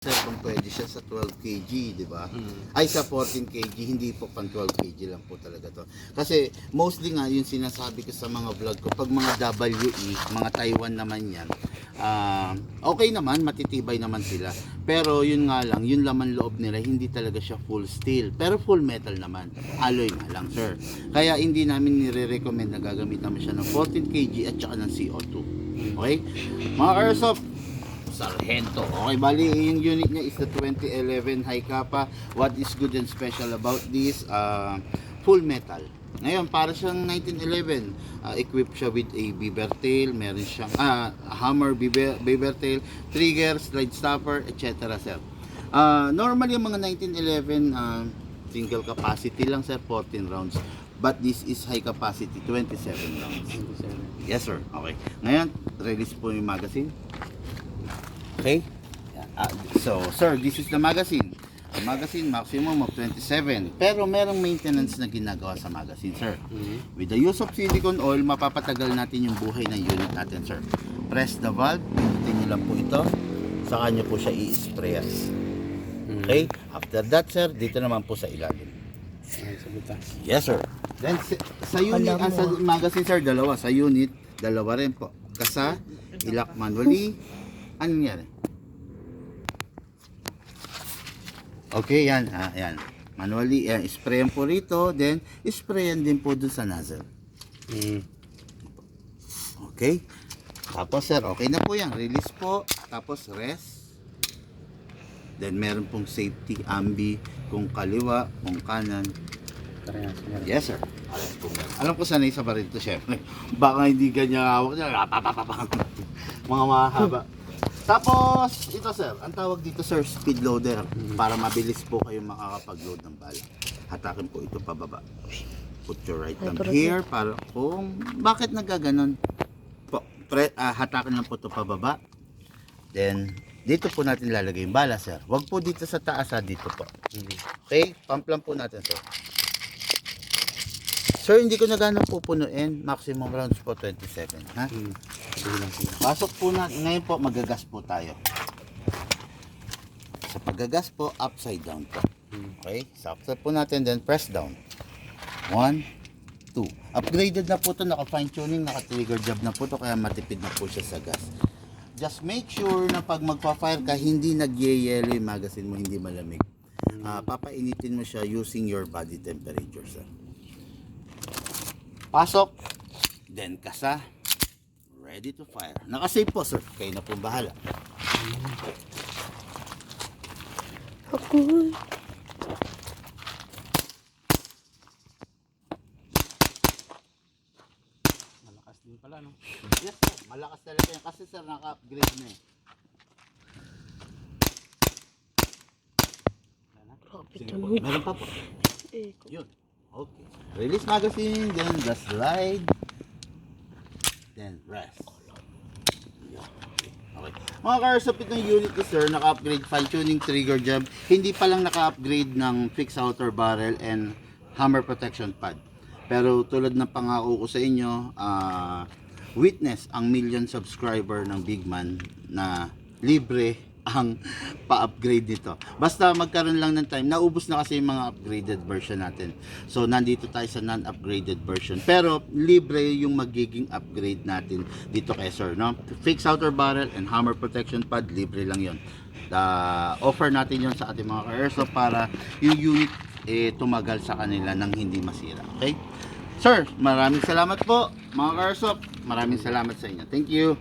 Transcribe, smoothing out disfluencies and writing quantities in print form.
Sir, kung pwede siya sa 12 kg, di ba? Ay, sa 14 kg, hindi po pang 12 kg lang po talaga to. Kasi mostly nga yung sinasabi ko sa mga vlog ko, pag mga WE, mga Taiwan naman yan, okay naman, matitibay naman sila. Pero yun nga lang, yung laman loob nila, hindi talaga siya full steel. Pero full metal naman. Alloy nga lang, sir. Kaya hindi namin nire-recommend na gagamitan mo siya ng 14 kg at saka ng CO2. Okay? Mga Airsoft, Sargento. Okay, bali yung unit niya is the 2011 high kappa. What is good and special about this? Full metal. Ngayon, para siyang 1911, equipped siya with a beaver tail, meron siyang hammer, beaver tail, trigger, slide stopper, etc. sir. Normally yung mga 1911 single capacity lang sir, 14 rounds. But this is high capacity, 27 rounds. Yes sir. Okay. Ngayon, release po yung magazine. Okay? So, sir, this is the magazine. The magazine, maximum of 27. Pero merong maintenance na ginagawa sa magazine, sir. With the use of silicone oil, mapapatagal natin yung buhay ng unit natin, sir. Press the valve, pinutin nyo lang po ito. Saka nyo po siya i-spray. Okay? After that, sir, dito naman po sa ilalim. Yes, sir. Then, sa unit, sa magazine, sir, dalawa. Sa unit, dalawa rin po. Kasa, ilak manually. Ano nangyari? Okay, yan. Yan. Manually, sprayan po rito. Then, sprayan din po dun sa nozzle. Okay. Tapos, sir, okay na po yan. Release po. Tapos, rest. Then, meron pong safety, ambi, kung kaliwa, kung kanan. Yes, sir. Alam ko sanay sa baril to, syempre. Baka hindi ganyan hawak niya. Mga mahaba. Tapos, ito sir, ang tawag dito sir, speed loader. Para mabilis po kayo makakapag-load ng bala. Hatakin po ito pababa. Put your right thumb here para kung bakit nagaganon. Hatakin lang po ito pababa. Then, dito po natin lalagay yung bala sir. Huwag po dito sa taas dito po. Okay, pump lang po natin sir. Sir, hindi ko na gano'ng pupunuin. Maximum rounds po 27. Ha? Pasok po natin. Ngayon po, magagas po tayo. Sa paggagas po, upside down po. Okay? Sa upside po natin, then press down. 1, 2. Upgraded na po ito. Naka-fine tuning, naka-trigger job na po ito. Kaya matipid na po siya sa gas. Just make sure na pag magpa-fire ka, hindi nagyayelo yung magazine mo, hindi malamig. Papainitin mo siya using your body temperature, sir. Pasok, then kasa, ready to fire. Nakasave po sir, kayo na po bahala. Ako. Malakas din pala no? Yes sir, malakas talaga yan kasi sir naka-upgrade na eh. Sige po, meron pa po. Yun. Okay. Release magazine, then the slide, then rest. Okay. Mga ka-Airsoft, itong unit ko sir, naka-upgrade fine tuning trigger job. Hindi pa lang naka-upgrade ng fixed outer barrel and hammer protection pad. Pero tulad ng pangako ko sa inyo, witness ang million subscriber ng Big Man na libre ang pa-upgrade nito. Basta magkaroon lang ng time. Naubos na kasi yung mga upgraded version natin. So, nandito tayo sa non-upgraded version. Pero, libre yung magiging upgrade natin dito kay sir. No? Fixed outer barrel and hammer protection pad, libre lang yon. Offer natin yon sa ating mga ka-airsoft para yung unit tumagal sa kanila nang hindi masira. Okay? Sir, maraming salamat po. Mga ka-airsoft, maraming salamat sa inyo. Thank you.